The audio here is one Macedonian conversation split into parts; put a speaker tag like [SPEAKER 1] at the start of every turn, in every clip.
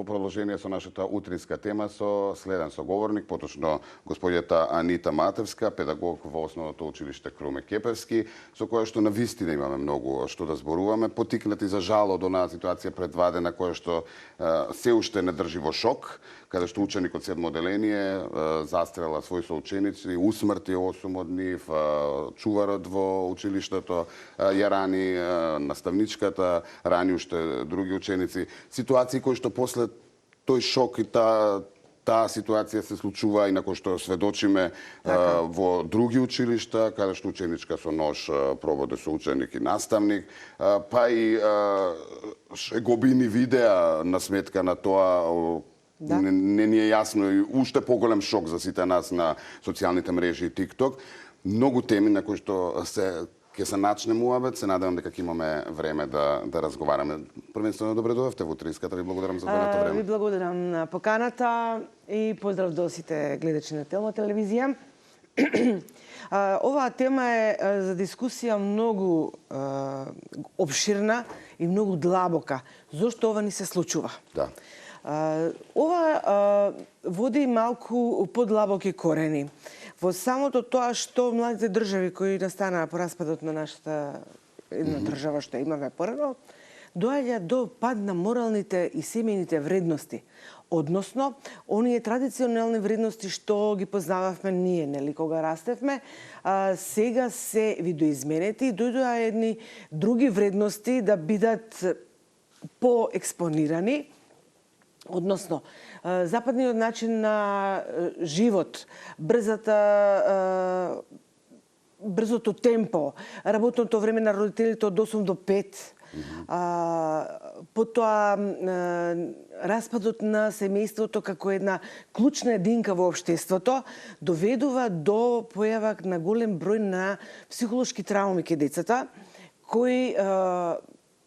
[SPEAKER 1] продолжение со нашата утринска тема со следен соговорник, поточно господјата Анита Матевска, педагог во Основното училиште Круме Кепевски, со која што навистина имаме многу што да зборуваме, потикнати за жал од онаа ситуација предвадена која што се уште не држи во шок, каде што ученик од 7 оделение застрела своји соученици, усмрти 8 од нив, чуварот во училиштето ја рани, наставничката рани уште други ученици. Ситуации кои што после тој шок и таа ситуација се случува и на кој што сведочиме во други училишта, каде што ученичка со нож прободе со ученик и наставник, па и шегобини видеа на сметка на тоа. Не ни е јасно и уште поголем шок за сите нас на социјалните мрежи и TikTok. Многу теми на кои што ќе се начне муабет, се надевам дека ќе имаме време да разговараме. Првенствено добре дојдовте во утринската, ви благодарам за даденото време.
[SPEAKER 2] Ви благодарам на поканата и поздрав до сите гледачи на Телма телевизија. Оваа тема е за дискусија многу обширна и многу длабока. Зошто ова ни се случува?
[SPEAKER 1] Да.
[SPEAKER 2] Ова води малку подлабоки корени. Во самото тоа што младите држави кои настанаа по распадот на нашата една држава што имаме порано, доаѓа до пад на моралните и семејните вредности. Односно, оние традиционални вредности што ги познававме ние, нели, кога растевме, сега се видоизменети и дојдоа едни други вредности да бидат поекспонирани. Односно, западниот начин на живот, брзото темпо, работното време на родителите од 8 до 5, потоа распадот на семејството како една клучна единка во општеството доведува до појава на голем број на психолошки трауми кај децата, кои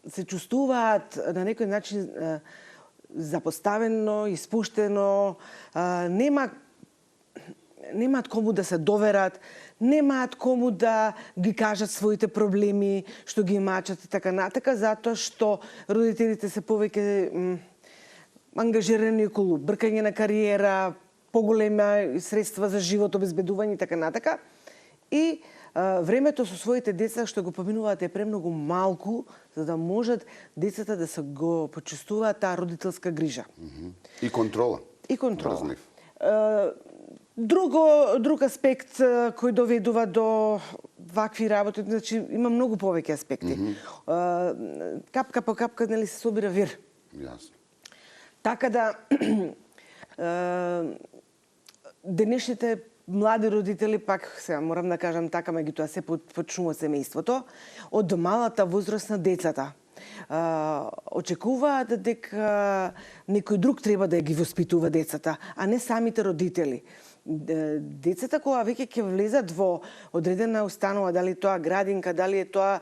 [SPEAKER 2] се чувствуваат на некој начин запоставено, испуштено, немаат кому да се доверат, немаат кому да ги кажат своите проблеми, што ги мачат и така натака, затоа што родителите се повеќе ангажирани околу бркање на кариера, поголема средства за живот, обезбедување и така натака. И времето со своите деца што го поминуваат е премногу малку за да можат децата да се го почувствуваат таа родителска грижа.
[SPEAKER 1] И контрола.
[SPEAKER 2] И контрола. Друг аспект кој доведува до вакви работи, значи има многу повеќе аспекти. Капка по капка, нели, се собира вир.
[SPEAKER 1] Јасно.
[SPEAKER 2] Така да денешните млади родители, пак сега морам да кажам така, меѓутоа се почнува семејството, од малата возраст на децата. Очекуваат дека некој друг треба да ги воспитува децата, а не самите родители. Децата кога веќе ќе влезат во одредена установа, дали тоа градинка, дали е тоа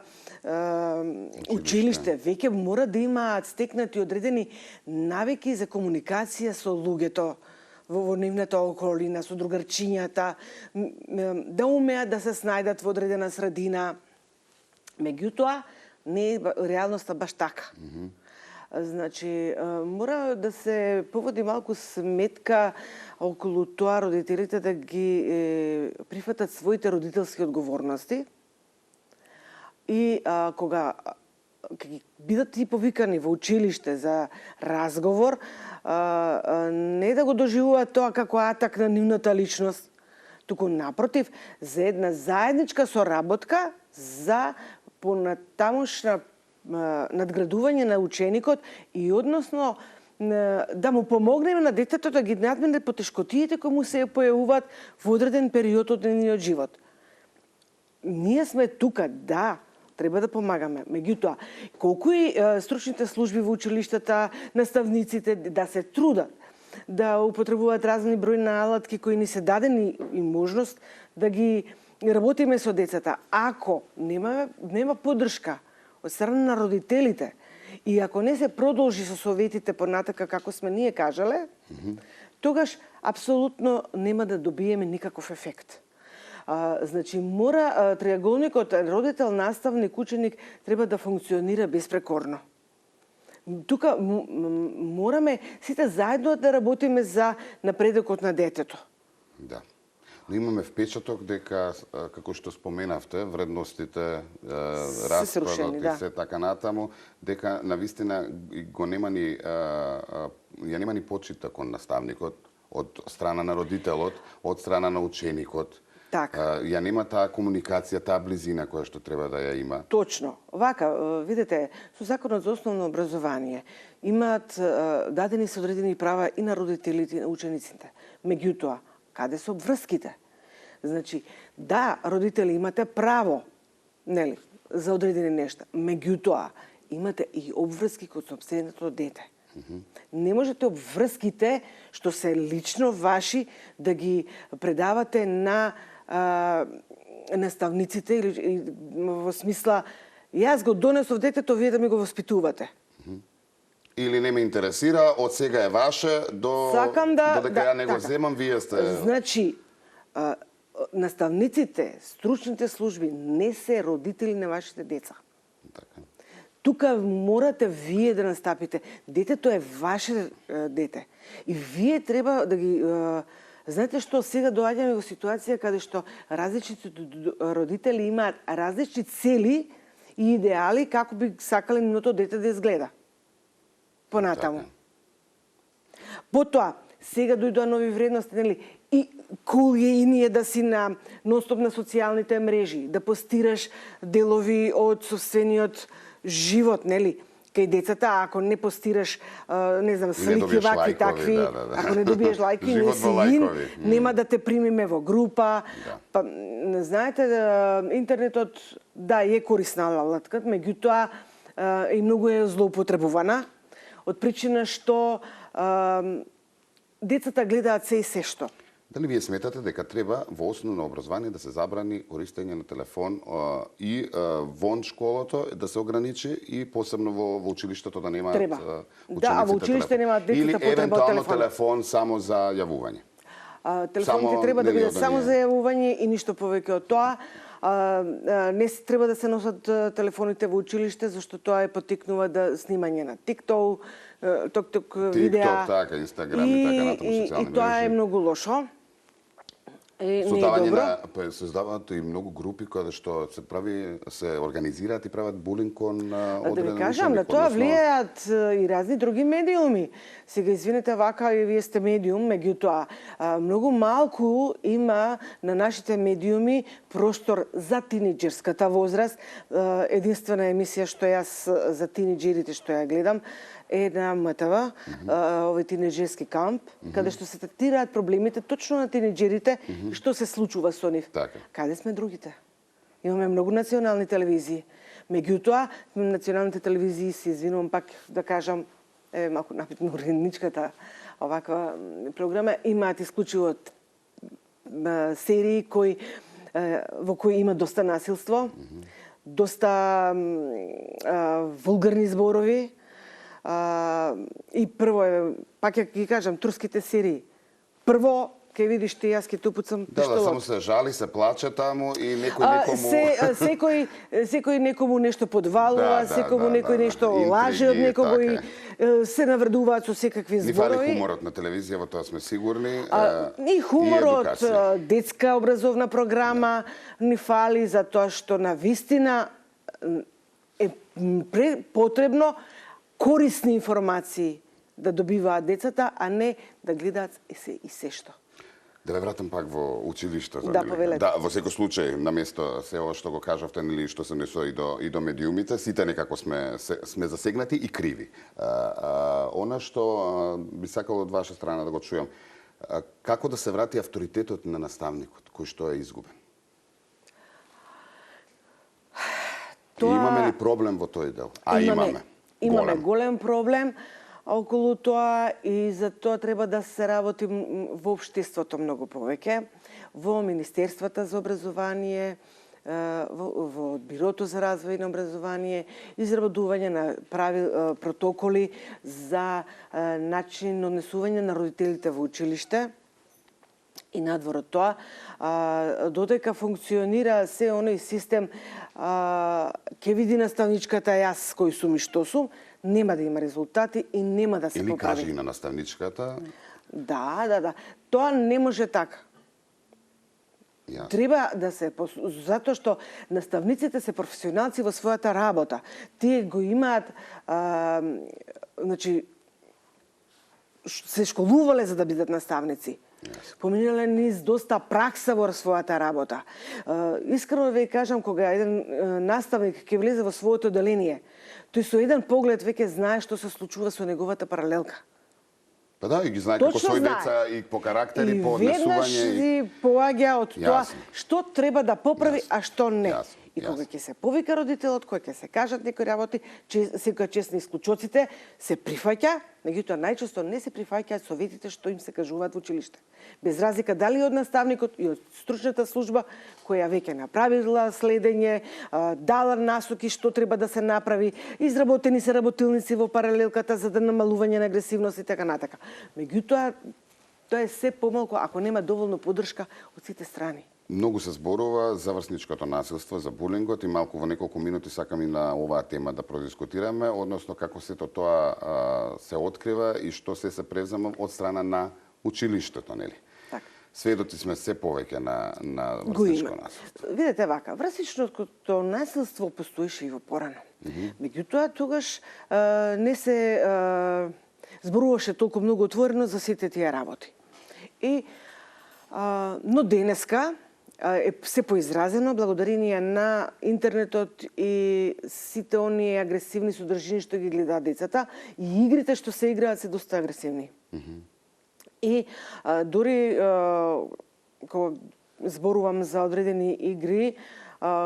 [SPEAKER 2] училиште, веќе мора да имаат стекнати одредени навики за комуникација со луѓето во нивната околина, со другарчињата, да умеат да се снајдат во одредена средина. Меѓутоа, не е реалноста баш така. Значи, мора да се поводи малку сметка околу тоа родителите да ги прифатат своите родителски одговорности и кога бидат и повикани во училиште за разговор, не да го доживуваат тоа како атак на нивната личност, туку напротив, за една заедничка соработка за понатамошна надградување на ученикот и односно да му помогнеме на детето да ги надмине потешкотиите кои му се појавуваат во одреден период од нивниот живот. Ние сме тука, да, треба да помагаме. Меѓутоа, колку и стручните служби во училиштата, наставниците да се трудат, да употребуваат разни број на алатки кои ни се дадени и можност да ги работиме со децата. Ако нема поддршка од страна на родителите и ако не се продолжи со советите понатака како сме ние кажале, тогаш апсолутно нема да добиеме никаков ефект. Значи, мора триаголникот родител, наставник, ученик треба да функционира безпрекорно. тука мораме сите заедно да работиме за напредокот на детето.
[SPEAKER 1] Да. Но имаме впечаток дека, како што споменавте, вредностите, распадот и се така натаму, дека навистина го нема ни, ја нема ни почита кон наставникот, од страна на родителот, од страна на ученикот.
[SPEAKER 2] Така.
[SPEAKER 1] Ја нема таа комуникација, таа близина која што треба да ја има.
[SPEAKER 2] Точно. Вака, видите, со Законот за основно образование имаат дадени се одредени права и на родителите и на учениците. Меѓутоа, каде се обврските? Значи, да, родители имате право, нели, за одредени нешта. Меѓутоа, имате и обврски кон сопственото дете. Не можете обврските што се лично ваши да ги предавате на наставниците или во смисла јас го донесов детето, вие да ми го воспитувате.
[SPEAKER 1] Или не ме интересира, од сега е ваше, додека ја не го земам, вие сте...
[SPEAKER 2] Значи, наставниците, стручните служби не се родители на вашите деца.
[SPEAKER 1] Така.
[SPEAKER 2] Тука морате вие да настапите. Детето е ваше дете. И вие треба да ги... Знаете што, сега доаѓаме во ситуација каде што различните родители имаат различни цели и идеали како би сакале нивното дете да изгледа. Понатаму. Потоа, сега дојдоа нови вредности, нели? И кул е и ние да си на нонстоп на социјалните мрежи, да постираш делови од собствениот живот, нели? Кај децата, ако не постираш, не знам, слики вакви, такви, ако не добиеш лајки, не си ин, нема да те примиме во група. Па, знаете, интернетот, да, е корисна алатката, меѓутоа и многу е злоупотребувана, од причина што децата гледаат се и се што.
[SPEAKER 1] Дали вие сметате дека треба во основно образование да се забрани користење на телефон и вон школото да се ограничи и посебно во училиштето да немаат учениците
[SPEAKER 2] а во училиште немаат децата потреба од телефон.
[SPEAKER 1] Или евентуално телефон само за јавување.
[SPEAKER 2] Телефоните треба да бидат само за јавување и ништо повеќе од тоа. Не треба да се носат телефоните во училиште, зашто тоа е поттикнува да снимање на TikTok, видеа.
[SPEAKER 1] TikTok, така, Instagram и така натаму социјални мрежи.
[SPEAKER 2] И тоа е многу лошо.
[SPEAKER 1] Создаваат и многу групи кои што се организираат и прават булинг кон одреден
[SPEAKER 2] Да ви кажам, на тоа влијаат и разни други медиуми. Сега, извинете, вака и вие сте медиум, меѓутоа, многу малку има на нашите медиуми простор за тинеџерската возраст. Единствена емисија што јас за тинеџерите што ја гледам е на МТВ, овој тинеџерски камп, каде што се третираат проблемите точно на тинеџерите и што се случува со нив. Каде сме другите? Имаме многу национални телевизии. Меѓутоа, националните телевизии, се извинувам пак да кажам, малку напитно уредничката оваква програма, имаат исклучиво серии во кои има доста насилство, доста вулгарни зборови, и прво пак ќе ги кажам, турските серии. Прво ќе видиш ти, јас ќе те упуцам пиштолот.
[SPEAKER 1] Да, само се жали, се плаче таму и некој некому...
[SPEAKER 2] Секој некому нешто подвалува, секому некој нешто лаже од некого и се навредуваат со секакви зборови.
[SPEAKER 1] Ни фали хуморот на телевизија, во тоа сме сигурни.
[SPEAKER 2] И хуморот, детска образовна програма ни фали, затоа што на вистина е потребно корисни информации да добиваат децата, а не да гледаат и се што.
[SPEAKER 1] Да ве вратам пак во училиште.
[SPEAKER 2] Да, повелете.
[SPEAKER 1] Да, во секој случај, наместо се ова што го кажавте, или што се несо и до медиумите, сите некако сме засегнати и криви. Она што би сакал од ваша страна да го чујам, како да се врати авторитетот на наставникот, кој што е изгубен? Имаме ли проблем во тој дел? Имаме.
[SPEAKER 2] Имаме голем проблем околу тоа и за тоа треба да се работи во општеството многу повеќе, во Министерствата за образование, во Бирото за развој на образование, изработување на протоколи за начин на однесување на родителите во училиште. И надвор од тоа, додека функционира се оној систем, ќе види наставничката јас кој сум и што сум, нема да има резултати и нема да се
[SPEAKER 1] Или
[SPEAKER 2] поправи.
[SPEAKER 1] кажи и на наставничката.
[SPEAKER 2] Да. Тоа не може така.
[SPEAKER 1] Јасно.
[SPEAKER 2] Треба да се затоа што наставниците се професионалци во својата работа. Тие го имаат значи се школувале за да бидат наставници. Поминале низ доста пракса во својата работа. Искрено ви кажам, кога еден наставник ќе влезе во своето оделение, тој со еден поглед веќе знае што се случува со неговата паралелка.
[SPEAKER 1] Па да, и ги знае како
[SPEAKER 2] Точно
[SPEAKER 1] свој
[SPEAKER 2] знае.
[SPEAKER 1] деца и по карактер и по
[SPEAKER 2] веднаш
[SPEAKER 1] однесување.
[SPEAKER 2] си поаѓа од тоа
[SPEAKER 1] Јасно.
[SPEAKER 2] што треба да поправи, а што не.
[SPEAKER 1] Јасно.
[SPEAKER 2] И кога ќе се повика родителот, кој ќе се кажат некои работи, секоја чест на исклучоците се прифаќа, меѓутоа најчесто не се прифаќаат советите што им се кажуваат во училиште. Без разлика дали од наставникот и од стручната служба која веќе направила следење, дала насоки што треба да се направи, изработени се работилници во паралелката за да намалување на агресивност и така натака. Меѓутоа тоа е се помалку ако нема доволно поддршка од сите страни.
[SPEAKER 1] Многу се зборува за врсничкото насилство, за булингот и малку во неколку минути сакам и на оваа тема да продискутираме, односно како сето тоа се открива и што се презема од страна на училиштето, нели?
[SPEAKER 2] Така.
[SPEAKER 1] Сведоци сме се повеќе на
[SPEAKER 2] Го
[SPEAKER 1] врсничко
[SPEAKER 2] има.
[SPEAKER 1] насилство.
[SPEAKER 2] Видете вака, врсничното насилство постоеше и во порано. Меѓутоа тогаш не се зборуваше толку многу отворено за сите тие работи. Но денеска е се поизразено благодарение на интернетот и сите оние агресивни содржини што ги гледаат децата и игрите што се играат се доста агресивни. И дури кога зборувам за одредени игри,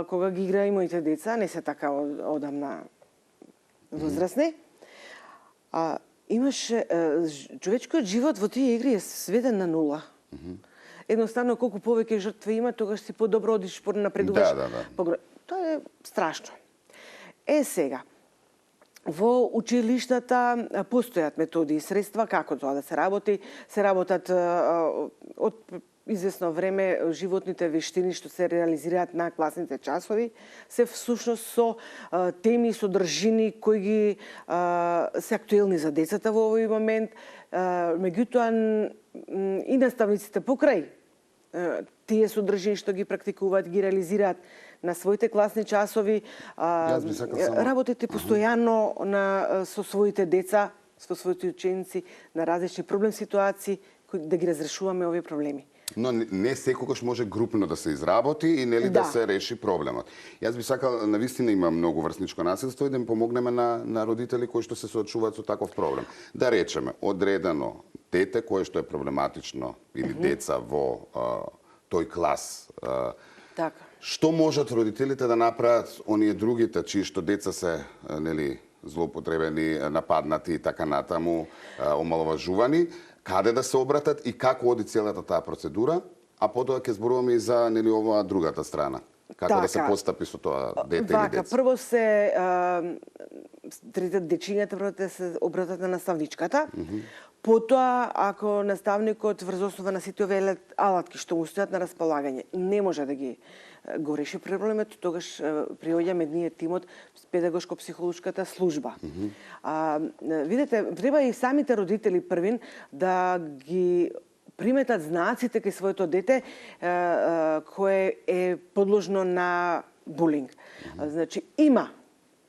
[SPEAKER 2] кога ги играа и моите деца, не се така одамна возрастни, имаше човечкиот живот во тие игри е сведен на нула. Едноставно, колку повеќе жртви има, тогаш си подобро одиш, напредуваш.
[SPEAKER 1] Да.
[SPEAKER 2] Тоа е страшно. Сега, во училиштата постојат методи и средства како тоа да се работи. Се работат од известно време животните вештини што се реализираат на класните часови, се всушност со теми и содржини кои ги се актуелни за децата во овој момент. Меѓутоа и наставниците покрај тие содржини што ги практикуваат, ги реализираат на своите класни часови, работите постојано со своите деца, со своите ученици на различни проблем ситуации, да ги разрешуваме овие проблеми.
[SPEAKER 1] Но не секогаш може групно да се изработи и нели да се реши проблемот. Јас би сакал, навистина има многу врсничко насилство и да им помогнеме на родители кои што се соочуваат со таков проблем. Да речеме, одредено дете кое што е проблематично или деца во тој клас.
[SPEAKER 2] Така.
[SPEAKER 1] Што можат родителите да направат оние другите чии што деца се нели злоупотребени, нападнати и така натаму, омаловажувани, каде да се обратат и како оди целата таа процедура, а потоа ќе зборуваме и за нели оваа другата страна. Како да се постапи со тоа дете или деца.
[SPEAKER 2] Прво се дечињата прво да се обратат на наставничката. Потоа, ако наставникот врз основа на сите овие алатки што му стојат на располагање, не може да ги го реши проблемот, тогаш приоѓаме ние тимот педагошко-психолошката служба. Видете, треба и самите родители првин да ги приметат знаците кај своето дете кое е подложно на булинг. Значи, има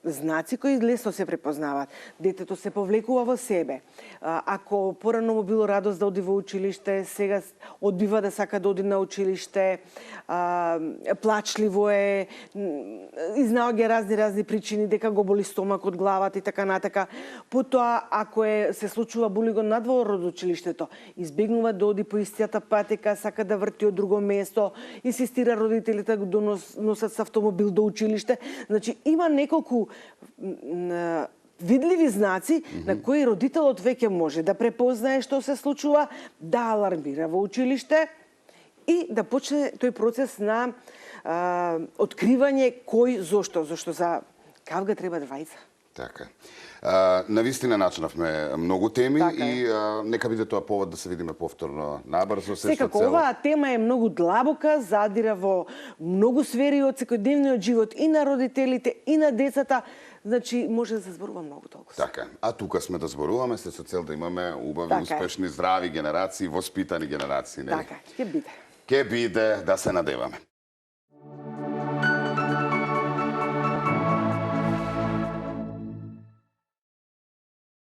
[SPEAKER 2] знаци кои лесно се препознаваат. Детето се повлекува во себе. Ако порано му било радост да оди во училиште, сега одбива да сака да оди на училиште, плачливо е, изнаоѓа разни причини дека го боли стомак од главата и така натака. Потоа, ако се случува булингот надвор од училиштето, избегнува да оди по истијата патека, сака да врти од друго место, инсистира родителите да го носат со автомобил до училиште. Значи, има неколку видливи знаци на кои родителот веќе може да препознае што се случува, да алармира во училиште и да почне тој процес на откривање кој, зошто за кавга треба двајца.
[SPEAKER 1] Така. Навистина начнавме многу теми
[SPEAKER 2] Така
[SPEAKER 1] и нека биде тоа повод да се видиме повторно набрзо.
[SPEAKER 2] Секако, оваа тема е многу длабока, задира во многу сфери од секојдневниот живот и на родителите, и на децата. Значи, може да се зборува многу толку.
[SPEAKER 1] Така. А тука сме да зборуваме се со цел да имаме убави,
[SPEAKER 2] Така
[SPEAKER 1] успешни, здрави генерации, воспитани генерации.
[SPEAKER 2] Така, ќе биде.
[SPEAKER 1] Ке биде, да се надеваме.